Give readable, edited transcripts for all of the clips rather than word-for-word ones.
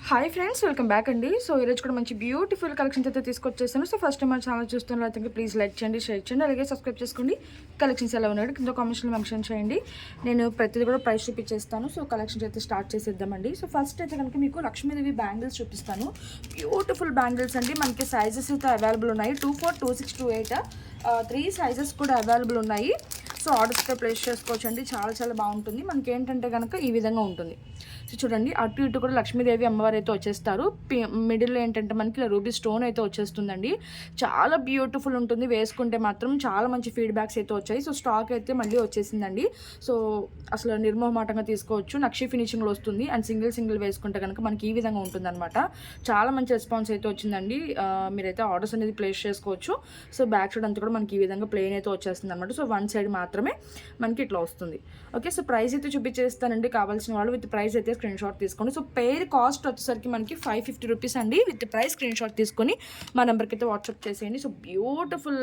Hi friends, welcome back అండి. So ఈరోజు కూడా మంచి బ్యూటిఫుల్ కలెక్షన్స్ అయితే తీసుకొచ్చేసాను. సో ఫస్ట్ టైం మన ఛానల్ చూస్తున్నట్లయితే ప్లీజ్ లైక్ చేయండి, షేర్ చేయండి, అలాగే సబ్స్క్రైబ్ చేసుకోండి. కలెక్షన్స్ ఎలా ఉన్నాడు కింద కామెంట్స్లో మెన్షన్ చేయండి. నేను ప్రతిదీ కూడా ప్రైస్ చూపించేస్తాను. సో కలెక్షన్స్ అయితే స్టార్ట్ చేసేద్దామండి. సో ఫస్ట్ అయితే కనుక మీకు లక్ష్మీదేవి బ్యాంగిల్స్ చూపిస్తాను. బ్యూటిఫుల్ బ్యాంగిల్స్ అండి. మనకి సైజెస్ అయితే అవైలబుల్ ఉన్నాయి. 24, 26, 28 3 సైజెస్ కూడా అవైలబుల్ ఉన్నాయి. సో ఆర్డర్స్ అయితే ప్లేస్ చేసుకోవచ్చు అండి. చాలా చాలా బాగుంటుంది. మనకి ఏంటంటే కనుక ఈ విధంగా ఉంటుంది. సో చూడండి, అటు ఇటు కూడా లక్ష్మీదేవి అమ్మవారు అయితే వచ్చేస్తారు. మిడిల్లో ఏంటంటే మనకి రూబీ స్టోన్ అయితే వచ్చేస్తుందండి. చాలా బ్యూటిఫుల్ ఉంటుంది. వేసుకుంటే మాత్రం చాలా మంచి ఫీడ్బ్యాక్స్ అయితే వచ్చాయి. సో స్టాక్ అయితే మళ్ళీ వచ్చేసిందండి. సో అసలు నిర్మోహమాటంగా తీసుకోవచ్చు. నక్షి ఫినిషింగ్లో వస్తుంది. అండ్ సింగిల్ వేసుకుంటే కనుక మనకి ఈ విధంగా ఉంటుందన్నమాట. చాలా మంచి రెస్పాన్స్ అయితే వచ్చిందండి. మీరైతే ఆర్డర్స్ అనేది ప్లేస్ చేసుకోవచ్చు. సో బ్యాక్ సైడ్ అంతా కూడా మనకి ఈ విధంగా ప్లెయిన్ అయితే వచ్చేస్తుంది అనమాట. సో వన్ సైడ్ మాత్రమే మనకి ఇట్లా వస్తుంది. ఓకే, సో ప్రైస్ అయితే చూపించేస్తానండి. కావాల్సిన వాళ్ళు విత్ ప్రైస్ అయితే స్క్రీన్ షాట్ తీసుకోండి. సో పేర్ కాస్ట్ వచ్చేసరికి మనకి 550 రూపీస్ అండి. విత్ ప్రైస్ స్క్రీన్ షాట్ తీసుకొని మా నెంబర్కి అయితే వాట్సాప్ చేసేయండి. సో బ్యూటిఫుల్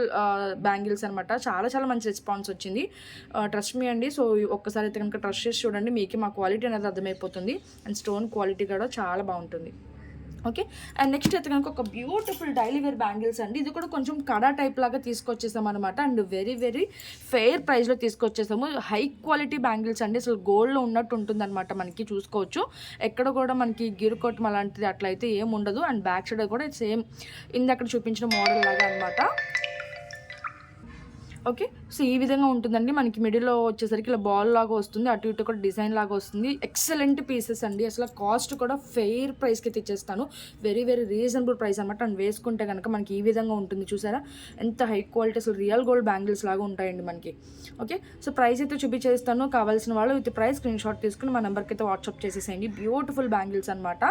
బ్యాంగిల్స్ అనమాట. చాలా చాలా మంచి రెస్పాన్స్ వచ్చింది. ట్రస్ట్ మీ అండి. సో ఒక్కసారి అయితే కనుక ట్రస్ట్ చేసి చూడండి, మీకు మా క్వాలిటీ అనేది అర్థమైపోతుంది. అండ్ స్టోన్ క్వాలిటీ కూడా చాలా బాగుంటుంది. ఓకే, అండ్ నెక్స్ట్ అయితే కనుక ఒక బ్యూటిఫుల్ డైలీ వేర్ బ్యాంగిల్స్ అండి. ఇది కూడా కొంచెం కడా టైప్ లాగా తీసుకొచ్చేసాం అనమాట. అండ్ వెరీ వెరీ ఫెయిర్ ప్రైస్లో తీసుకొచ్చేసాము. హై క్వాలిటీ బ్యాంగిల్స్ అండి. అసలు గోల్డ్లో ఉన్నట్టు ఉంటుంది అనమాట. మనకి చూసుకోవచ్చు, ఎక్కడ కూడా మనకి గిరుకొట్టం అలాంటిది అట్లయితే ఏం ఉండదు. అండ్ బ్యాక్ సైడ్ కూడా సేమ్ ఇందాక చూపించిన మోడల్ లాగా అనమాట. ఓకే, సో ఈ విధంగా ఉంటుందండి. మనకి మిడిల్లో వచ్చేసరికి ఇలా బాల్ లాగా వస్తుంది. అటు ఇటు కూడా డిజైన్ లాగా వస్తుంది. ఎక్సలెంట్ పీసెస్ అండి. అసలు కాస్ట్ కూడా ఫెయిర్ ప్రైస్కి తెచ్చేస్తాను. వెరీ వెరీ రీజనబుల్ ప్రైస్ అనమాట. అండ్ వేసుకుంటే కనుక మనకి ఈ విధంగా ఉంటుంది. చూసారా ఎంత హై క్వాలిటీ, అసలు రియల్ గోల్డ్ బ్యాంగిల్స్ లాగా ఉంటాయండి మనకి. ఓకే, సో ప్రైస్ అయితే చూపించేస్తాను. కావాల్సిన వాళ్ళు విత్ ప్రైస్ స్క్రీన్ షాట్ తీసుకుని మా నెంబర్కి అయితే వాట్సాప్ చేసేసేయండి. బ్యూటిఫుల్ బ్యాంగిల్స్ అనమాట.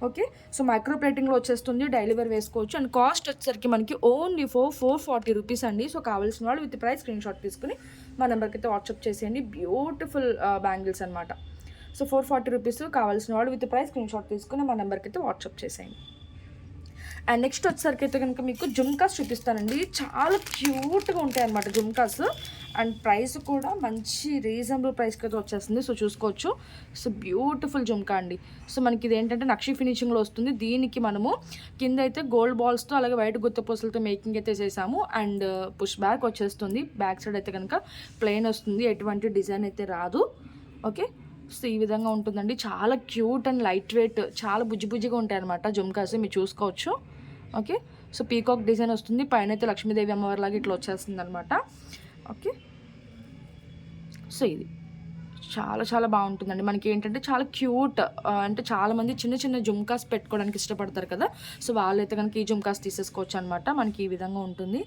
ఓకే, సో మైక్రో ప్లేటింగ్లో వచ్చేస్తుంది. డైలీ వేర్ వేసుకోవచ్చు. అండ్ కాస్ట్ వచ్చేసరికి మనకి ఓన్లీ 440 రూపీస్ అండి. సో కావాల్సిన వాళ్ళు విత్ ప్రైస్ స్క్రీన్ షాట్ తీసుకుని మా నెంబర్కి అయితే వాట్సాప్ చేసేయండి. బ్యూటిఫుల్ బ్యాంగిల్స్ అనమాట. So 440 rupees. కావాల్సిన వాళ్ళు విత్ ప్రైస్ స్క్రీన్ షాట్ తీసుకుని మా నెంబర్కి అయితే వాట్సాప్ చేసేయండి. అండ్ నెక్స్ట్ వచ్చేసరికి అయితే కనుక మీకు జుమ్కాస్ చూపిస్తానండి. చాలా క్యూట్గా ఉంటాయి అనమాట జుమ్కాస్. అండ్ ప్రైస్ కూడా మంచి రీజనబుల్ ప్రైస్కి అయితే వచ్చేస్తుంది. సో చూసుకోవచ్చు. సో బ్యూటిఫుల్ జుమ్కా అండి. సో మనకి ఇది ఏంటంటే నక్షి ఫినిషింగ్లో వస్తుంది. దీనికి మనము కింద అయితే గోల్డ్ బాల్స్తో అలాగే వైట్ గుత్త పూసలతో మేకింగ్ అయితే చేసాము. అండ్ పుష్ బ్యాక్ వచ్చేస్తుంది. బ్యాక్ సైడ్ అయితే కనుక ప్లెయిన్ వస్తుంది. ఎటువంటి డిజైన్ అయితే రాదు. ఓకే, సో ఈ విధంగా ఉంటుందండి. చాలా క్యూట్ అండ్ లైట్ వెయిట్, చాలా బుజ్జిగా ఉంటాయి అనమాట జుమ్కాస్. మీరు చూసుకోవచ్చు. ఓకే, సో పీకాక్ డిజైన్ వస్తుంది. పైన అయితే లక్ష్మీదేవి అమ్మవారి లాగా ఇట్లా వచ్చేస్తుంది అనమాట. ఓకే, సో ఇది చాలా చాలా బాగుంటుందండి. మనకి ఏంటంటే చాలా క్యూట్, అంటే చాలామంది చిన్న చిన్న జుమ్కాస్ పెట్టుకోవడానికి ఇష్టపడతారు కదా. సో వాళ్ళైతే కనుక ఈ జుమ్కాస్ తీసేసుకోవచ్చు అనమాట. మనకి ఈ విధంగా ఉంటుంది.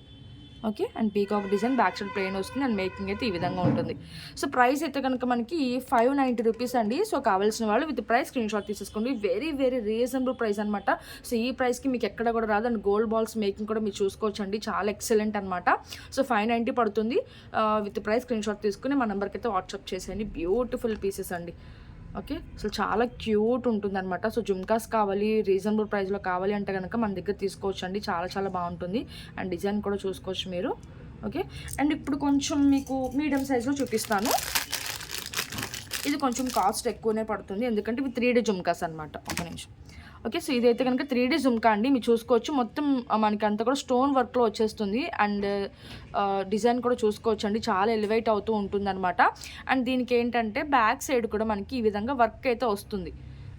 Okay, and peacock design back side plain వస్తుంది. అండ్ మేకింగ్ అయితే ఈ విధంగా ఉంటుంది. సో ప్రైస్ అయితే కనుక మనకి 590 రూపీస్ అండి. సో కావాల్సిన వాళ్ళు విత్ ప్రైస్ స్క్రీన్ షాట్ తీసేసుకోండి. వెరీ వెరీ రీజనబుల్ ప్రైస్ అనమాట. సో ఈ ప్రైస్కి మీకు ఎక్కడ కూడా రాదు. అండ్ గోల్డ్ బాల్స్ మేకింగ్ కూడా మీరు చూసుకోవచ్చు అండి. చాలా ఎక్సలెంట్ అనమాట. సో 590 పడుతుంది. విత్ ప్రైస్ స్క్రీన్ షాట్ తీసుకుని మా నెంబర్కి అయితే వాట్సాప్ చేసేయండి. బ్యూటిఫుల్ పీసెస్ అండి. ఓకే, అసలు చాలా క్యూట్ ఉంటుందన్నమాట. సో జుమ్కాస్ కావాలి, రీజనబుల్ ప్రైస్లో కావాలి అంటే కనుక మన దగ్గర తీసుకోవచ్చు అండి. చాలా చాలా బాగుంటుంది. అండ్ డిజైన్ కూడా చూసుకోవచ్చు మీరు. ఓకే, అండ్ ఇప్పుడు కొంచెం మీకు మీడియం సైజ్లో చూపిస్తాను. ఇది కొంచెం కాస్ట్ ఎక్కువనే పడుతుంది, ఎందుకంటే ఇవి 3D జుమ్కాస్ అనమాట. ఒక నిమిషం. ఓకే, సో ఇదైతే కనుక 3D జుమ్కా అండి. మీరు చూసుకోవచ్చు. మొత్తం మనకి అంతా కూడా స్టోన్ వర్క్లో వచ్చేస్తుంది. అండ్ డిజైన్ కూడా చూసుకోవచ్చు అండి. చాలా ఎలివేట్ అవుతూ ఉంటుంది అనమాట. అండ్ దీనికి ఏంటంటే బ్యాక్ సైడ్ కూడా మనకి ఈ విధంగా వర్క్ అయితే వస్తుంది.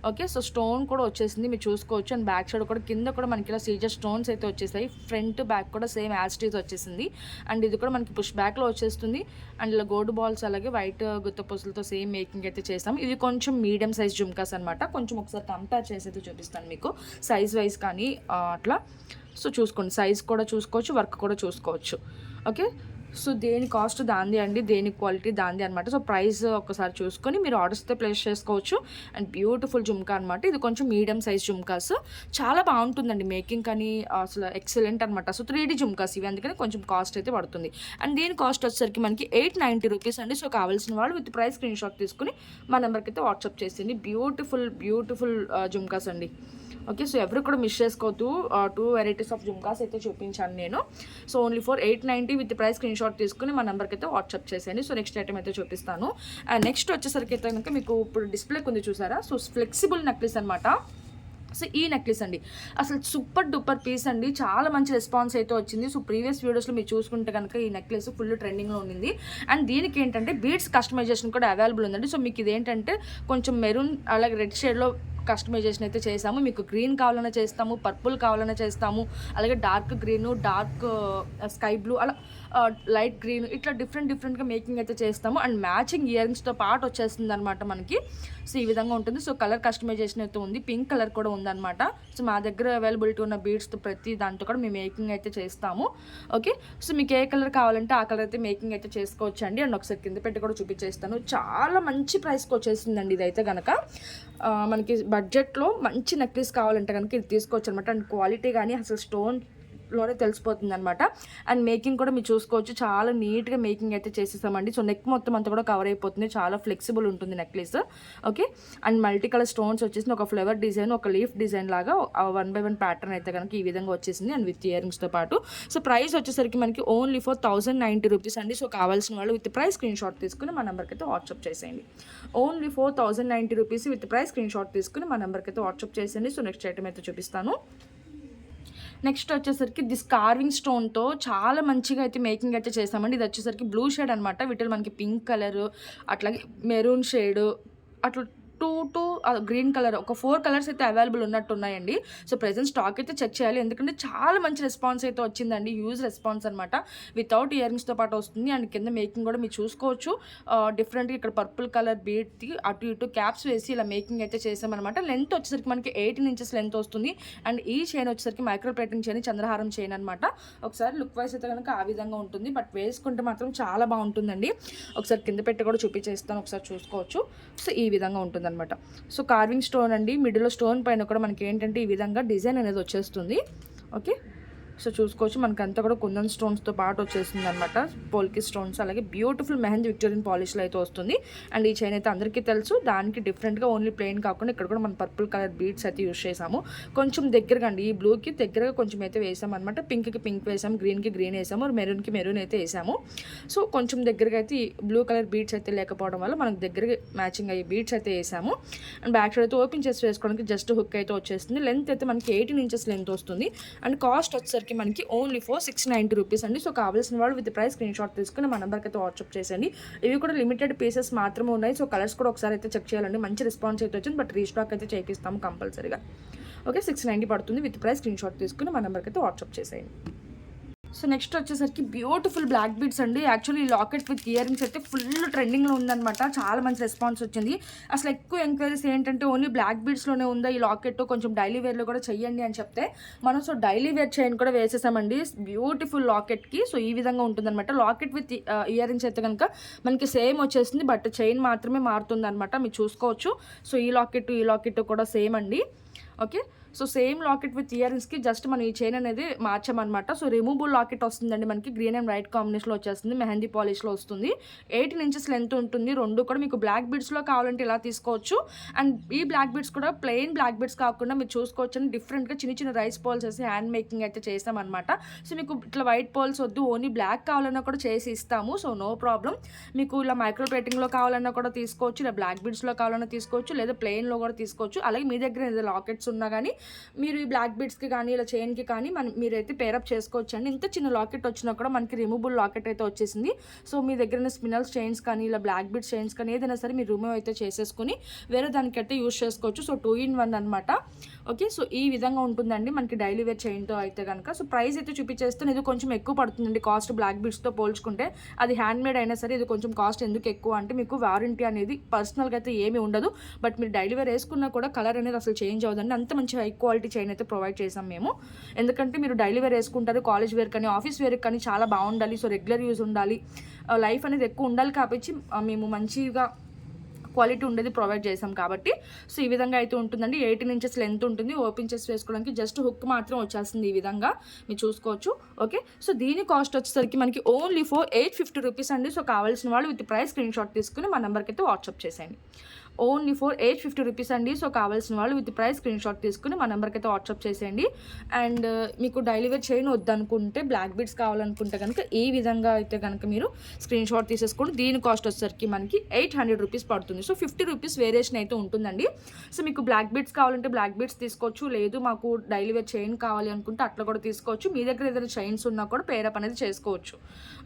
ఓకే, సో స్టోన్ కూడా వచ్చేసింది. మీరు చూసుకోవచ్చు. అండ్ బ్యాక్ సైడ్ కూడా కింద కూడా మనకి ఇలా సీజర్ స్టోన్స్ అయితే వచ్చేసాయి. ఫ్రంట్ బ్యాక్ కూడా సేమ్ యాస్టీస్ వచ్చేసింది. అండ్ ఇది కూడా మనకి పుష్ బ్యాక్లో వచ్చేస్తుంది. అండ్ ఇలా గోల్డ్ బాల్స్ అలాగే వైట్ గుత్త పూసలతో సేమ్ మేకింగ్ అయితే చేస్తాం. ఇది కొంచెం మీడియం సైజ్ జుమ్కాస్ అనమాట. కొంచెం ఒకసారి కంపేర్ చేసి అయితే చూపిస్తాను మీకు సైజ్ వైజ్ కానీ అట్లా. సో చూసుకోండి, సైజ్ కూడా చూసుకోవచ్చు, వర్క్ కూడా చూసుకోవచ్చు. ఓకే, సో దేని కాస్ట్ దాంది అండి, దేని క్వాలిటీ దాంది అనమాట. సో ప్రైస్ ఒకసారి చూసుకొని మీరు ఆర్డర్స్ అయితే ప్లేస్ చేసుకోవచ్చు. అండ్ బ్యూటిఫుల్ జుమ్కా అనమాట. ఇది కొంచెం మీడియం సైజ్ జుమ్కాస్. చాలా బాగుంటుందండి మేకింగ్ కానీ అసలు ఎక్సలెంట్ అనమాట. సో 3D జుమ్కాస్ ఇవి, అందుకని కొంచెం కాస్ట్ అయితే పడుతుంది. అండ్ దీని కాస్ట్ వచ్చేసరికి మనకి 890 రూపీస్ అండి. సో కావాల్సిన వాళ్ళు విత్ ప్రైస్ స్క్రీన్ షాట్ తీసుకుని మా నెంబర్కి అయితే వాట్సాప్ చేసింది. బ్యూటిఫుల్ జుమ్కాస్ అండి. ఓకే, సో ఎవరు కూడా మిస్ చేసుకోవద్దు. 2 వెరైటీస్ ఆఫ్ జుమ్కాస్ అయితే చూపించాను నేను. So only for 890 with price screen shot తీసుకుని మా నెంబర్కి అయితే వాట్సాప్ చేసేయండి. సో నెక్స్ట్ ఐటమ్ అయితే చూపిస్తాను. అండ్ నెక్స్ట్ వచ్చేసరికి అయితే కనుక మీకు ఇప్పుడు డిస్ప్లేకి ఉంది చూసారా. సో ఫ్లెక్సిబుల్ నెక్లెస్ అనమాట. సో ఈ నెక్లెస్ అండి అసలు సూపర్ డూపర్ పీస్ అండి, చాలా మంచి రెస్పాన్స్ అయితే వచ్చింది. సో ప్రీవియస్ వీడియోస్లో మీరు చూసుకుంటే కనుక ఈ నెక్లెస్ ఫుల్ ట్రెండింగ్లో ఉండింది. అండ్ దీనికి ఏంటంటే బీడ్స్ కస్టమైజేషన్ కూడా అవైలబుల్ ఉందండి. సో మీకు ఇదేంటంటే కొంచెం మెరూన్ అలాగే రెడ్ షేడ్లో కస్టమైజేషన్ అయితే చేసాము. మీకు గ్రీన్ కావాలన్నా చేస్తాము, పర్పుల్ కావాలన్నా చేస్తాము, అలాగే dark green, dark sky blue, అలా లైట్ గ్రీన్, ఇట్లా డిఫరెంట్గా మేకింగ్ అయితే చేస్తాము. అండ్ మ్యాచింగ్ ఇయర్ రింగ్స్తో పాటు వచ్చేస్తుంది అనమాట మనకి. సో ఈ విధంగా ఉంటుంది. సో కలర్ కస్టమైజేషన్ అయితే ఉంది, పింక్ కలర్ కూడా ఉందన్నమాట. సో మా దగ్గర అవైలబిలిటీ ఉన్న బీడ్స్తో ప్రతి దాంతో కూడా మేము మేకింగ్ అయితే చేస్తాము. ఓకే, సో మీకు ఏ కలర్ కావాలంటే ఆ కలర్ అయితే మేకింగ్ అయితే చేసుకోవచ్చు అండి. అండ్ ఒకసారి కింద పెట్టి కూడా చూపించేస్తాను. చాలా మంచి ప్రైస్కి వచ్చేసిందండి ఇదైతే కనుక. మనకి బడ్జెట్లో మంచి నెక్లెస్ కావాలంటే కనుక ఇది తీసుకోవచ్చు అనమాట. అండ్ క్వాలిటీ కానీ అసలు స్టోన్లోనే తెలిసిపోతుంది అనమాట. అండ్ మేకింగ్ కూడా మీరు చూసుకోవచ్చు, చాలా నీట్గా మేకింగ్ అయితే చేసేసామండి. సో నెక్ మొత్తం అంతా కూడా కవర్ అయిపోతుంది, చాలా ఫ్లెక్సిబుల్ ఉంటుంది necklace. Okay, and multi colour stones వచ్చేసింది, ఒక ఫ్లవర్ డిజైన్, ఒక లీఫ్ డిజైన్ లాగా 1 by 1 ప్యాటర్న్ అయితే కనుక ఈ విధంగా వచ్చేసింది. అండ్ విత్ ఇయర్ రింగ్స్తో పాటు. సో ప్రైస్ వచ్చేసరికి మనకి ఓన్లీ ఫర్ 1090 రూపీస్ అండి. సో కావాల్సిన వాళ్ళు విత్ ప్రైస్ స్క్రీన్ షాట్ తీసుకుని మా నెంబర్కి అయితే వాట్సాప్ చేసేయండి. Only 1090 rupees with price screen shot తీసుకుని మా నెంబర్కి అయితే వాట్సాప్ చేసేయండి. సో నెక్స్ట్ ఐటమ్ అయితే చూపిస్తాను. నెక్స్ట్ వచ్చేసరికి దిస్ కార్వింగ్ స్టోన్తో చాలా మంచిగా అయితే మేకింగ్ అయితే చేస్తామండి. ఇది వచ్చేసరికి బ్లూ షేడ్ అనమాట. వీటిలో మనకి పింక్ కలర్, అట్లాగే మెరూన్ షేడ్, అట్లా టూ గ్రీన్ కలర్, ఒక 4 కలర్స్ అయితే అవైలబుల్ ఉన్నట్టు ఉన్నాయండి. సో ప్రెజెంట్ స్టాక్ అయితే చెక్ చేయాలి, ఎందుకంటే చాలా మంచి రెస్పాన్స్ అయితే వచ్చిందండి. హ్యూజ్ రెస్పాన్స్ అనమాట. వితౌట్ ఇయర్ రింగ్స్తో పాటు వస్తుంది. అండ్ కింద మేకింగ్ కూడా మీరు చూసుకోవచ్చు. డిఫరెంట్గా ఇక్కడ పర్పుల్ కలర్ బీడ్కి అటు ఇటు క్యాప్స్ వేసి ఇలా మేకింగ్ అయితే చేసామన్నమాట. లెంత్ వచ్చేసరికి మనకి 18 inches లెంత్ వస్తుంది. అండ్ ఈ చైన్ వచ్చేసరికి మైక్రో ప్లేటింగ్ చైన్, చంద్రహారం చైన్ అనమాట. ఒకసారి లుక్ వైజ్ అయితే కనుక ఆ విధంగా ఉంటుంది, బట్ వేసుకుంటే మాత్రం చాలా బాగుంటుందండి. ఒకసారి కింద పెట్టి కూడా చూపించేస్తాను, ఒకసారి చూసుకోవచ్చు. సో ఈ విధంగా ఉంటుంది అనమాట. సో కార్వింగ్ స్టోన్ అండి, మిడిల్లో స్టోన్ పైన కూడా మనకి ఏంటంటే ఈ విధంగా డిజైన్ అనేది వచ్చేస్తుంది. ఓకే, సో చూసుకోవచ్చు మనకి అంతా కూడా కుందన్ స్టోన్స్తో పాటు వచ్చేస్తుంది అనమాట. పోల్కి స్టోన్స్, అలాగే బ్యూటిఫుల్ మెహందీ విక్టోరియన్ పాలిష్లో అయితే వస్తుంది. అండ్ ఈ చైన్ అయితే అందరికీ తెలుసు, దానికి డిఫరెంట్గా ఓన్లీ ప్లెయిన్ కాకుండా ఇక్కడ కూడా మనం పర్పుల్ కలర్ బీడ్స్ అయితే యూస్ చేసాము. కొంచెం దగ్గరగా అండి, ఈ బ్లూకి దగ్గరగా కొంచెం అయితే వేసాము అనమాట. పింక్కి పింక్ వేసాము, గ్రీన్కి గ్రీన్ వేసాము, మెరూన్కి మెరూన్ అయితే వేసాము. సో కొంచెం దగ్గరగా అయితే ఈ బ్లూ కలర్ బీడ్స్ అయితే లేకపోవడం వల్ల మనకు దగ్గరగా మ్యాచింగ్ అయ్యే బీడ్స్ అయితే వేసాము. అండ్ బ్యాక్ సైడ్ అయితే ఓపెన్ చేసి వేసుకోవడానికి జస్ట్ హుక్ అయితే వచ్చేస్తుంది. లెంత్ అయితే మనకి 18 inches లెంత్ వస్తుంది. అండ్ కాస్ట్ వచ్చేసరికి మనకి ఓన్లీ ఫర్ 690 రూపీస్ అండి. సో కావాల్సిన వాళ్ళు విత్ ప్రైస్ స్క్రీన్ షాట్ తీసుకుని మా నెంబర్కి అయితే వాట్సాప్ చేసేయండి. ఇవి కూడా లిమిటెడ్ పీసెస్ మాత్రమే ఉన్నాయి. సో కలర్స్ కూడా ఒకసారి అయితే చెక్ చేయాలండి. మంచి రెస్పాన్స్ అయితే వచ్చింది, బట్ రీస్టాక్ అయితే చేపిస్తాము కంపల్సరీగా. ఓకే, 690 పడుతుంది. విత్ ప్రైస్ స్క్రీన్ షాట్ తీసుకుని మా నెంబర్కి అయితే వాట్సాప్ చేసేయండి. సో నెక్స్ట్ వచ్చేసరికి బ్యూటిఫుల్ బ్లాక్ బీడ్స్ అండి. యాక్చువల్లీ ఈ లాకెట్ విత్ ఇయర్ రింగ్స్ అయితే ఫుల్ ట్రెండింగ్లో ఉందన్నమాట. చాలా మంచి రెస్పాన్స్ వచ్చింది. అసలు ఎక్కువ ఎంక్వైరీస్ ఏంటంటే ఓన్లీ బ్లాక్ బీడ్స్లోనే ఉందా ఈ లాకెట్, కొంచెం డైలీ వేర్లో కూడా చెయ్యండి అని చెప్తే మనం సో డైలీ వేర్ చైన్ కూడా వేసేసామండి బ్యూటిఫుల్ లాకెట్కి. సో ఈ విధంగా ఉంటుందన్నమాట. లాకెట్ విత్ ఇయర్ రింగ్స్ అయితే కనుక మనకి సేమ్ వచ్చేసింది, బట్ చైన్ మాత్రమే మారుతుంది అనమాట. మీరు చూసుకోవచ్చు. సో ఈ లాకెట్ కూడా సేమ్ అండి. Okay, so same locket with ear రింగ్స్కి జస్ట్ మనం ఈ చైన్ అనేది మార్చామన్నమాట. సో రిమూవబుల్ లాకెట్ వస్తుందండి మనకి, గ్రీన్ అండ్ వైట్ కాంబినేషన్లో వచ్చేస్తుంది, మెహందీ పాలిష్లో వస్తుంది. 18 inches లెంత్ ఉంటుంది. రెండు కూడా మీకు బ్లాక్ బీడ్స్లో కావాలంటే ఇలా తీసుకోవచ్చు. అండ్ ఈ బ్లాక్ బీడ్స్ కూడా ప్లెయిన్ బ్లాక్ బీడ్స్ కాకుండా మీరు చూసుకోవచ్చు అని డిఫరెంట్గా చిన్న రైస్ పోల్స్ వేసి హ్యాండ్ మేకింగ్ అయితే చేస్తామన్నమాట. సో మీకు ఇట్లా వైట్ పోల్స్ వద్దు, ఓన్లీ బ్లాక్ కావాలన్నా కూడా చేసి ఇస్తాము. So no problem. మీకు ఇలా మైక్రో ప్లేటింగ్లో కావాలన్నా కూడా తీసుకోవచ్చు, ఇలా బ్లాక్ బీడ్స్లో కావాలన్నా తీసుకోవచ్చు, లేదా ప్లెయిన్లో కూడా తీసుకోవచ్చు. అలాగే మీ దగ్గర ఏదైనా లాకెట్స్ ఉన్నా కానీ మీరు ఈ బ్లాక్ బీడ్స్కి కానీ ఇలా చైన్కి కానీ మీరైతే పేరప్ చేసుకోవచ్చు అండి. ఇంత చిన్న లాకెట్ వచ్చినా కూడా మనకి రిమూవబుల్ లాకెట్ అయితే వచ్చేసింది. సో మీ దగ్గర స్పినల్స్ చైన్స్ కానీ ఇలా బ్లాక్ బీడ్స్ చైన్స్ కానీ ఏదైనా సరే మీరు రిమూవ్ అయితే చేసేసుకుని వేరే దానికైతే యూస్ చేసుకోవచ్చు. సో 2 in 1 అనమాట. ఓకే, సో ఈ విధంగా ఉంటుందండి మనకి డైలీ వేర్ చైన్తో అయితే కనుక. సో ప్రైస్ అయితే చూపించేస్తాను. ఇది కొంచెం ఎక్కువ పడుతుందండి కాస్ట్ బ్లాక్ బీడ్స్తో పోల్చుకుంటే. అది హ్యాండ్ మేడ్ అయినా సరే ఇది కొంచెం కాస్ట్ ఎందుకు ఎక్కువ అంటే మీకు వారంటీ అనేది పర్సనల్గా అయితే ఏమీ ఉండదు, బట్ మీరు డైలీ వేర్ వేసుకున్నా కూడా కలర్ అనేది అసలు చేంజ్ అవ్వదండి. అంత మంచి హై క్వాలిటీ చైన్ అయితే ప్రొవైడ్ చేసాం మేము. ఎందుకంటే మీరు డైలీ వేర్ వేసుకుంటారు, కాలేజ్ వేర్ కానీ ఆఫీస్ వేర్ కానీ చాలా బాగుండాలి. సో రెగ్యులర్ యూజ్ ఉండాలి, లైఫ్ అనేది ఎక్కువ ఉండాలి కాబట్టి మేము మంచిగా క్వాలిటీ ఉండేది ప్రొవైడ్ చేసాం కాబట్టి. సో ఈ విధంగా అయితే ఉంటుందండి. 18 inches లెంత్ ఉంటుంది. ఓపెన్ చేసి వేసుకోవడానికి జస్ట్ హుక్ మాత్రం వచ్చేస్తుంది ఈ విధంగా మీరు చూసుకోవచ్చు. ఓకే, సో దీని కాస్ట్ వచ్చేసరికి మనకి ఓన్లీ ఫర్ 850 రూపీస్ అండి. సో కావాల్సిన వాళ్ళు విత్ ప్రైస్ స్క్రీన్ షాట్ తీసుకుని మా నెంబర్కి అయితే వాట్సాప్ చేసేయండి. ఓన్లీ ఫర్ 850 రూపీస్ అండి. సో కావాల్సిన వాళ్ళు విత్ ప్రైస్ స్క్రీన్ షాట్ తీసుకుని మా నెంబర్కి అయితే వాట్సాప్ చేసేయండి. అండ్ మీకు డైలీ వేర్ చైన్ వద్దనుకుంటే, బ్లాక్ బీడ్స్ కావాలనుకుంటే కనుక ఈ విధంగా అయితే కనుక మీరు స్క్రీన్ షాట్ తీసేసుకోండి. దీని కాస్ట్ వచ్చేసరికి మనకి 800 రూపీస్ పడుతుంది. సో 50 రూపీస్ వేరియేషన్ అయితే ఉంటుందండి. సో మీకు బ్లాక్ బీడ్స్ కావాలంటే బ్లాక్ బీడ్స్ తీసుకోవచ్చు, లేదు మాకు డైలీ వేర్ చైన్ కావాలి అనుకుంటే అట్లా కూడా తీసుకోవచ్చు. మీ దగ్గర ఏదైనా చైన్స్ ఉన్నా కూడా పేరప్ అనేది చేసుకోవచ్చు.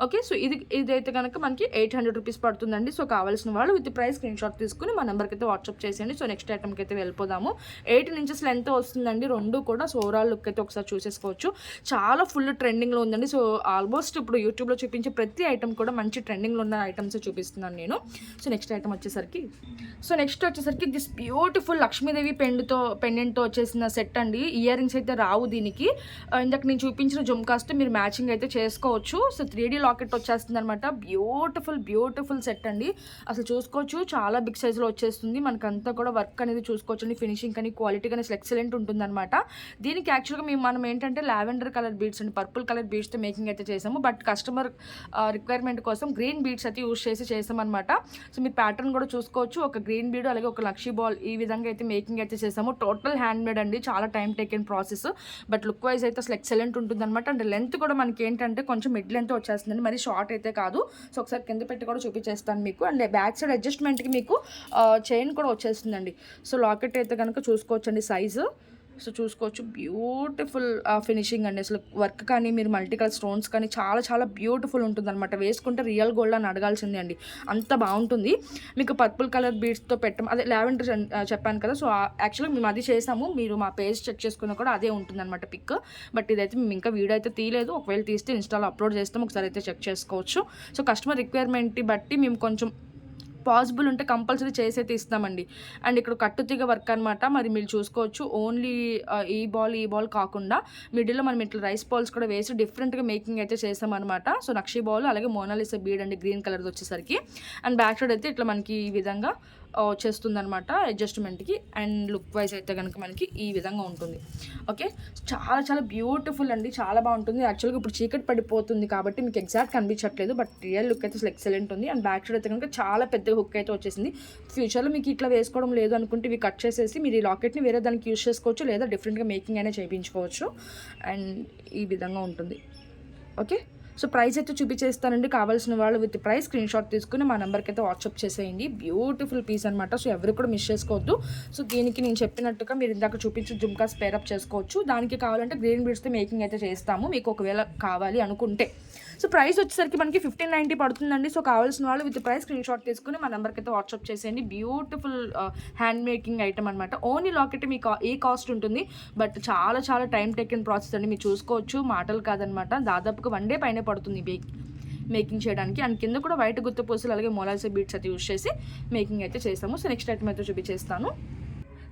ఓకే, సో ఇదైతే కనుక మనకి 800 రూపీస్ పడుతుందండి. సో కావాల్సిన వాళ్ళు విత్ ప్రైస్ స్క్రీన్ షాట్ తీసుకుని మా నెంబర్కి అయితే వాట్సాప్ చేసేయండి. సో నెక్స్ట్ ఐటమ్కి అయితే వెళ్ళిపోదాము. 18 ఇంచెస్ లెంత్ వస్తుందండి రెండు కూడా. సో ఓవరాల్ లుక్ అయితే ఒకసారి చూసేసుకోవచ్చు. చాలా ఫుల్ ట్రెండింగ్లో ఉందండి. సో ఆల్మోస్ట్ ఇప్పుడు యూట్యూబ్లో చూపించే ప్రతి ఐటమ్ కూడా మంచి ట్రెండింగ్లో ఉన్న ఐటమ్స్ చూపిస్తున్నాను నేను. సో నెక్స్ట్ ఐటమ్ వచ్చేసరికి దిస్ బ్యూటిఫుల్ లక్ష్మీదేవి పెండెంట్తో వచ్చేసిన సెట్ అండి. ఇయర్ రింగ్స్ అయితే రావు దీనికి. ఇందాక నేను చూపించిన జుమ్కాస్తో మీరు మ్యాచింగ్ అయితే చేసుకోవచ్చు. సో 3D లాకెట్ వచ్చేస్తుంది అనమాట. బ్యూటిఫుల్ సెట్ అండి. అసలు చూసుకోవచ్చు, చాలా బిగ్ సైజులో వచ్చేస్తుంది. మనకంతా కూడా వర్క్ అనేది చూసుకోవచ్చు అండి. ఫినిషింగ్ కానీ క్వాలిటీ కానీ అసలు ఎక్సలెంట్ ఉంటుందన్నమాట. దీనికి యాక్చువల్గా మనం ఏంటంటే లావెండర్ కలర్ బీడ్స్ అండి, పర్పుల్ కలర్ బీడ్స్తో మేకింగ్ అయితే చేసాము. బట్ కస్టమర్ రిక్వైర్మెంట్ కోసం గ్రీన్ బీడ్స్ అయితే యూజ్ చేసి చేసామన్నమాట. సో మీరు ప్యాటర్న్ కూడా చూసుకోవచ్చు. ఒక గ్రీన్ బీడ్ అలాగే ఒక లక్షీ బాల్ ఈ విధంగా అయితే మేకింగ్ అయితే చేసాము. టోటల్ హ్యాండ్ మేడ్ అండి. చాలా time taken process. But look wise అయితే అసలు ఎక్సలెంట్ ఉంటుందన్నమాట. అంటే లెంత్ కూడా మనకి ఏంటంటే కొంచెం మిడ్ లెంత్ వచ్చేస్తుందండి, మరి షార్ట్ అయితే కాదు. సో ఒకసారి కింద పెట్టి కూడా చూపించేస్తాను మీకు. అండ్ బ్యాక్ సైడ్ అడ్జస్ట్మెంట్కి మీకు చైన్ కూడా వచ్చేస్తుందండి. సో లాకెట్ అయితే కనుక చూసుకోవచ్చు అండి సైజు. సో చూసుకోవచ్చు, బ్యూటిఫుల్ ఫినిషింగ్ అండి. అసలు వర్క్ కానీ మీరు మల్టీ కలర్ స్టోన్స్ కానీ చాలా బ్యూటిఫుల్ ఉంటుంది అనమాట. వేసుకుంటే రియల్ గోల్డ్ అని అడగాల్సిందే అండి, అంత బాగుంటుంది. మీకు పర్పుల్ కలర్ బీడ్స్తో అదే లావెండర్ చెప్పాను కదా. సో యాక్చువల్గా మేము అది చేసాము. మీరు మా పేజ్ చెక్ చేసుకున్నా కూడా అదే ఉంటుందన్నమాట పిక్. బట్ ఇదైతే మేము ఇంకా వీడియో అయితే తీయలేదు. ఒకవేళ తీస్తే ఇన్స్టాలో అప్లోడ్ చేస్తాము, ఒకసారి అయితే చెక్ చేసుకోవచ్చు. సో కస్టమర్ రిక్వైర్మెంట్ని బట్టి మేము కొంచెం పాసిబుల్ ఉంటే కంపల్సరీ చేసైతే ఇస్తామండి. అండ్ ఇక్కడ కట్టుతీగ వర్క్ అనమాట. మరి మీరు చూసుకోవచ్చు, ఓన్లీ ఈ బాల్ కాకుండా మిడిల్లో మనం ఇట్లా రైస్ బాల్స్ కూడా వేసి డిఫరెంట్గా మేకింగ్ అయితే చేసామన్నమాట. సో నక్షీ బాల్ అలాగే మోనాలిసా బీడ్ అండి, గ్రీన్ కలర్ది వచ్చేసరికి. అండ్ బ్యాక్ సైడ్ అయితే ఇట్లా మనకి ఈ విధంగా వచ్చేస్తుంది అనమాట అడ్జస్ట్మెంట్కి. అండ్ లుక్ వైజ్ అయితే కనుక మనకి ఈ విధంగా ఉంటుంది. ఓకే, చాలా బ్యూటిఫుల్ అండి, చాలా బాగుంటుంది. యాక్చువల్గా ఇప్పుడు చీకటి పడిపోతుంది కాబట్టి మీకు ఎగ్జాక్ట్ కనిపించట్లేదు, బట్ రియల్ లుక్ అయితే అసలు ఎక్సలెంట్ ఉంది. అండ్ బ్యాక్ సైడ్ అయితే కనుక చాలా పెద్ద హుక్ అయితే వచ్చేసింది. ఫ్యూచర్లో మీకు ఇట్లా వేసుకోవడం లేదు అనుకుంటే ఇవి కట్ చేసేసి మీరు ఈ లాకెట్ని వేరే దానికి యూజ్ చేసుకోవచ్చు, లేదా డిఫరెంట్గా మేకింగ్ అయినా చేయించుకోవచ్చు. అండ్ ఈ విధంగా ఉంటుంది. ఓకే, సో ప్రైస్ అయితే చూపించేస్తానండి. కావాల్సిన వాళ్ళు విత్ ప్రైస్ స్క్రీన్ షాట్ తీసుకుని మా నెంబర్కి అయితే వాట్సాప్ చేసేయండి. బ్యూటిఫుల్ పీస్ అనమాట. సో ఎవరు కూడా మిస్ చేసుకోవద్దు. సో దీనికి నేను చెప్పినట్టుగా మీరు ఇందాక చూపించి జుమ్కాస్ పేరప్ చేసుకోవచ్చు. దానికి కావాలంటే గ్రీన్ బీడ్స్తో మేకింగ్ అయితే చేస్తాము, మీకు ఒకవేళ కావాలి అనుకుంటే. సో ప్రైస్ వచ్చేసరికి మనకి 1590 పడుతుందండి. సో కావాల్సిన వాళ్ళు విత్ ప్రైస్ స్క్రీన్ షాట్ తీసుకుని మా నెంబర్కి అయితే వాట్సాప్ చేసేయండి. బ్యూటిఫుల్ హ్యాండ్ మేకింగ్ ఐటమ్ అనమాట. ఓన్లీ లాకెట్ మీకు ఏ కాస్ట్ ఉంటుంది, బట్ చాలా టైం టేకెన్ ప్రాసెస్ అండి. మీరు చూసుకోవచ్చు, మాటలు కాదనమాట. దాదాపుగా 1 డే పైనే పడుతుంది మేకింగ్ చేయడానికి. అండ్ కింద కూడా వైట్ గుత్త పూసలు అలాగే మొలాసా బీడ్స్ అయితే యూజ్ చేసి మేకింగ్ అయితే చేస్తాము. సో నెక్స్ట్ ఐటమ్ అయితే చూపించేస్తాను.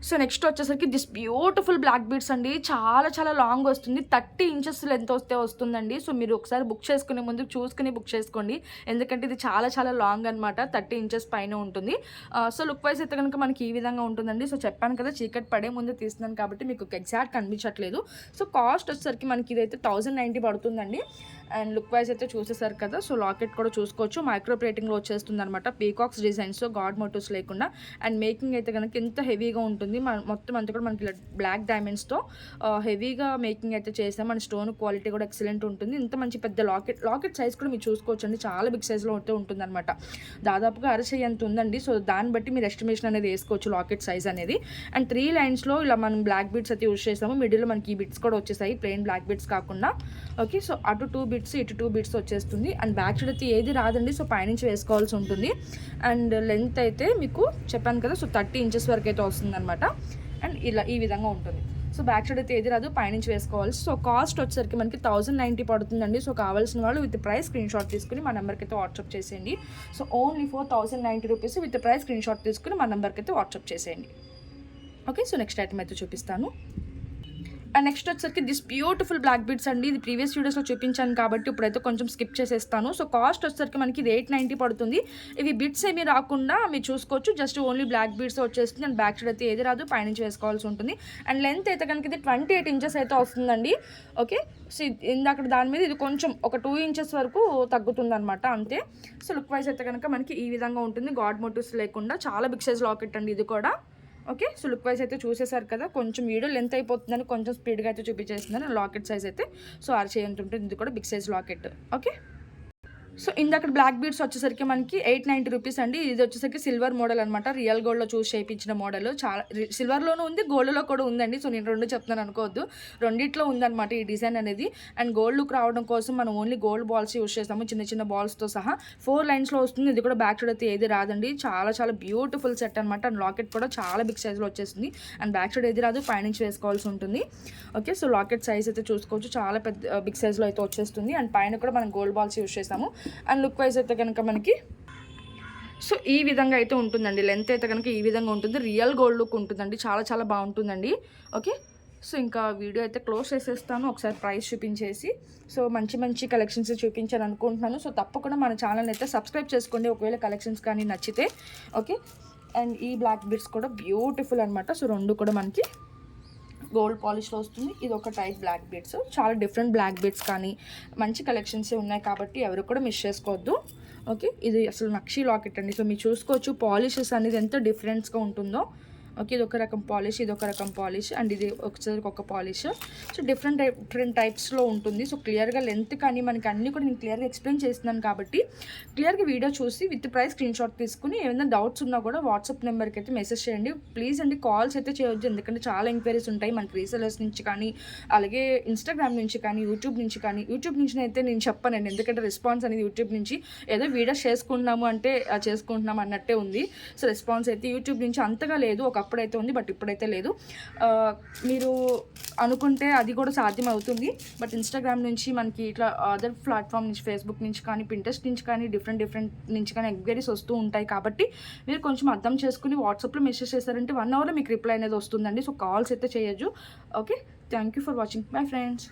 సో నెక్స్ట్ వచ్చేసరికి దిస్ బ్యూటిఫుల్ బ్లాక్ బీడ్స్ అండి. చాలా లాంగ్ వస్తుంది, 30 ఇంచెస్ లెంత్ వస్తుందండి. సో మీరు ఒకసారి బుక్ చేసుకునే ముందు చూసుకుని బుక్ చేసుకోండి, ఎందుకంటే ఇది చాలా లాంగ్ అనమాట. 30 ఇంచెస్ పైన ఉంటుంది. సో లుక్ వైజ్ అయితే కనుక మనకి ఈ విధంగా ఉంటుందండి. సో చెప్పాను కదా, చీకటి పడే ముందు తీస్తున్నాను కాబట్టి మీకు ఎగ్జాక్ట్ కనిపించట్లేదు. సో కాస్ట్ వచ్చేసరికి మనకి ఇదైతే 1090 పడుతుందండి. అండ్ లుక్ వైజ్ అయితే చూసేసారు కదా. సో లాకెట్ కూడా చూసుకోవచ్చు, మైక్రో ప్లేటింగ్లో వచ్చేస్తుంది అనమాట. పీకాక్స్ డిజైన్స్, గాడ్ మోటివ్స్ లేకుండా. అండ్ మేకింగ్ అయితే కనుక ఎంత హెవీగా ఉంటుంది, మొత్తం అంతా కూడా మనకి బ్లాక్ డైమండ్స్తో హెవీగా మేకింగ్ అయితే చేసాం. అండ్ స్టోన్ క్వాలిటీ కూడా ఎక్సలెంట్ ఉంటుంది. ఇంత మంచి పెద్ద లాకెట్ సైజ్ కూడా మీరు చూసుకోవచ్చు అండి, చాలా బిగ్ సైజ్లో అయితే ఉంటుంది అనమాట. దాదాపుగా అరచేయి అంత ఉందండి. సో దాన్ని బట్టి మీరు ఎస్టిమేషన్ అనేది వేసుకోవచ్చు లాకెట్ సైజ్ అనేది. అండ్ 3 లైన్స్లో ఇలా మనం బ్లాక్ బీడ్స్ అయితే యూజ్ చేసాము. మిడిల్లో మనకి ఈ బిట్స్ కూడా వచ్చేసాయి, ప్లెయిన్ బ్లాక్ బీడ్స్ కాకుండా. ఓకే, సో అటు 2 బిట్స్ ఇటు 2 బిట్స్ వచ్చేస్తుంది. అండ్ బ్యాక్ సైడ్ అయితే ఏది రాదండి, సో పైనుంచి వేసుకోవాల్సి ఉంటుంది. అండ్ లెంత్ అయితే మీకు చెప్పాను కదా, సో 30 ఇంచెస్ వరకు అయితే వస్తుంది అనమాట. అండ్ ఇలా ఈ విధంగా ఉంటుంది. సో బ్యాక్ సైడ్ అయితే ఏది రాదు, పైనుంచి వేసుకోవాలి. సో కాస్ట్ వచ్చేసరికి మనకి 1090 పడుతుందండి. సో కావాల్సిన వాళ్ళు విత్ ప్రైస్ స్క్రీన్ షాట్ తీసుకుని మా నెంబర్కి అయితే వాట్సాప్ చేసేయండి. So only 1090 rupees with price screen shot తీసుకుని మా నెంబర్కి అయితే వాట్సాప్ చేసేయండి. ఓకే, సో నెక్స్ట్ ఐటమ్ అయితే చూపిస్తాను. అండ్ నెక్స్ట్ వచ్చేసరికి దిస్ బ్యూటిఫుల్ బ్లాక్ బీడ్స్ అండి. ఇది ప్రీవియస్ వీడియోస్లో చూపించాను కాబట్టి ఇప్పుడైతే కొంచెం స్కిప్ చేసేస్తాను. సో కాస్ట్ వచ్చేసరికి మనకి ఇది 890 పడుతుంది. ఇవి బిట్స్ ఏమీ రాకుండా మీరు చూసుకోవచ్చు, జస్ట్ ఓన్లీ బ్లాక్ బీడ్స్ వచ్చేస్తుంది. అండ్ బ్యాక్ సైడ్ అయితే ఏది రాదు, పైనుంచి వేసుకోవాల్సి ఉంటుంది. అండ్ లెంత్ అయితే కనుక ఇది 28 ఇంచెస్ అయితే వస్తుందండి. ఓకే, సో ఇందాక దాని మీద ఇది కొంచెం ఒక 2 ఇంచెస్ వరకు తగ్గుతుంది అనమాట, అంతే. సో లుక్ వైజ్ అయితే కనుక మనకి ఈ విధంగా ఉంటుంది, గాడ్ మోటివ్స్ లేకుండా. చాలా బిగ్ సైజ్ లాకెట్ అండి ఇది కూడా. ఓకే, సో లుక్ వైజ్ అయితే చూసేసారు కదా, కొంచెం వీడియో లెంత్ అయిపోతుందని కొంచెం స్పీడ్గా అయితే చూపించేస్తుందని. లాకెట్ సైజ్ అయితే సో అరచేయంత ఉంటుంది, ఇది కూడా big size locket. Okay, so ఇందాక బ్లాక్ బీడ్స్ వచ్చేసరికి మనకి 890 రూపీస్ అండి. ఇది వచ్చేసరికి సిల్వర్ మోడల్ అనమాట, రియల్ గోల్డ్లో చూసి చేయించిన మోడల్. చాలా సిల్వర్లోనూ ఉంది, గోల్డ్లో కూడా ఉందండి. సో నేను రెండు చెప్తున్నాను అనుకోవద్దు, రెండిట్లో ఉందన్నమాట ఈ డిజైన్ అనేది. అండ్ గోల్డ్ లుక్ రావడం కోసం మనం ఓన్లీ గోల్డ్ బాల్స్ యూస్ చేస్తాము, చిన్న చిన్న బాల్స్తో సహా. 4 లైన్స్లో వస్తుంది. ఇది కూడా బ్యాక్ సైడ్ అయితే ఏది రాదండి, చాలా చాలా బ్యూటిఫుల్ సెట్ అనమాట. అండ్ లాకెట్ కూడా చాలా బిగ్ సైజ్లో వచ్చేస్తుంది. అండ్ బ్యాక్ సైడ్ ఏది రాదు, పైనుంచి వేసుకోవాల్సి ఉంటుంది. ఓకే, సో లాకెట్ సైజ్ అయితే చూసుకోవచ్చు, చాలా పెద్ద బిగ్ సైజ్లో అయితే వచ్చేస్తుంది. అండ్ పైన కూడా మనం గోల్డ్ బాల్స్ యూస్ చేస్తాము. అండ్ లుక్ వైజ్ అయితే కనుక మనకి సో ఈ విధంగా అయితే ఉంటుందండి. లెంత్ అయితే కనుక ఈ విధంగా ఉంటుంది, రియల్ గోల్డ్ లుక్ ఉంటుందండి, చాలా చాలా బాగుంటుందండి. ఓకే, సో ఇంకా వీడియో అయితే క్లోజ్ చేసేస్తాను, ఒకసారి ప్రైస్ చూపించేసి. సో మంచి మంచి కలెక్షన్స్ చూపించాను అనుకుంటున్నాను. సో తప్పకుండా మన ఛానల్ అయితే సబ్స్క్రైబ్ చేసుకోండి ఒకవేళ కలెక్షన్స్ కానీ నచ్చితే. ఓకే, అండ్ ఈ బ్లాక్ బీడ్స్ కూడా బ్యూటిఫుల్ అనమాట. సో రెండు కూడా మనకి గోల్డ్ పాలిష్లో వస్తుంది. ఇది ఒక టైప్ బ్లాక్ బీడ్స్, చాలా డిఫరెంట్ బ్లాక్ బీడ్స్ కానీ మంచి కలెక్షన్స్ ఉన్నాయి కాబట్టి ఎవరు కూడా మిస్ చేసుకోవద్దు. ఓకే, ఇది అసలు నక్షి లాకెట్ అండి. సో మీరు చూసుకోవచ్చు పాలిషెస్ అనేది ఎంత డిఫరెంట్స్గా ఉంటుందో. ఓకే, ఇది ఒక రకం పాలిష్, ఇది ఒక రకం పాలిష్, అండ్ ఇది ఒకసారి ఒక పాలిష్. సో డిఫరెంట్ టైప్స్లో ఉంటుంది. సో క్లియర్గా లెంత్ కానీ మనకి అన్నీ కూడా నేను క్లియర్గా ఎక్స్ప్లెయిన్ చేస్తున్నాను కాబట్టి క్లియర్గా వీడియో చూసి విత్ ప్రైస్ స్క్రీన్ షాట్ తీసుకుని ఏమైనా డౌట్స్ ఉన్నా కూడా వాట్సాప్ నెంబర్కి అయితే మెసేజ్ చేయండి ప్లీజ్ అండి. కాల్స్ అయితే చేయొద్దు, ఎందుకంటే చాలా ఎంక్వైరీస్ ఉంటాయి మనకి రీసెలర్స్ నుంచి కానీ, అలాగే ఇన్స్టాగ్రామ్ నుంచి కానీ, యూట్యూబ్ నుంచి కానీ. యూట్యూబ్ నుంచి అయితే నేను చెప్పానండి, ఎందుకంటే రెస్పాన్స్ అనేది యూట్యూబ్ నుంచి ఏదో వీడియోస్ చేసుకుంటున్నాము అంటే చేసుకుంటున్నాము అన్నట్టే ఉంది. సో రెస్పాన్స్ అయితే యూట్యూబ్ నుంచి అంతగా లేదు, ఒకప్పుడైతే ఉంది బట్ ఇప్పుడైతే లేదు. మీరు అనుకుంటే అది కూడా సాధ్యం అవుతుంది, బట్ ఇన్స్టాగ్రామ్ నుంచి మనకి ఇట్లా అదర్ ప్లాట్ఫామ్ నుంచి, ఫేస్బుక్ నుంచి కానీ, పింట్రెస్ట్ నుంచి కానీ, డిఫరెంట్ నుంచి కానీ ఎంక్వైరీస్ వస్తూ ఉంటాయి కాబట్టి మీరు కొంచెం అర్థం చేసుకుని వాట్సాప్లో మెసేజ్ చేశారంటే 1 అవర్లో మీకు రిప్లై అనేది వస్తుందండి. సో కాల్స్ అయితే చేయొచ్చు. Okay, thank you for watching, bye friends.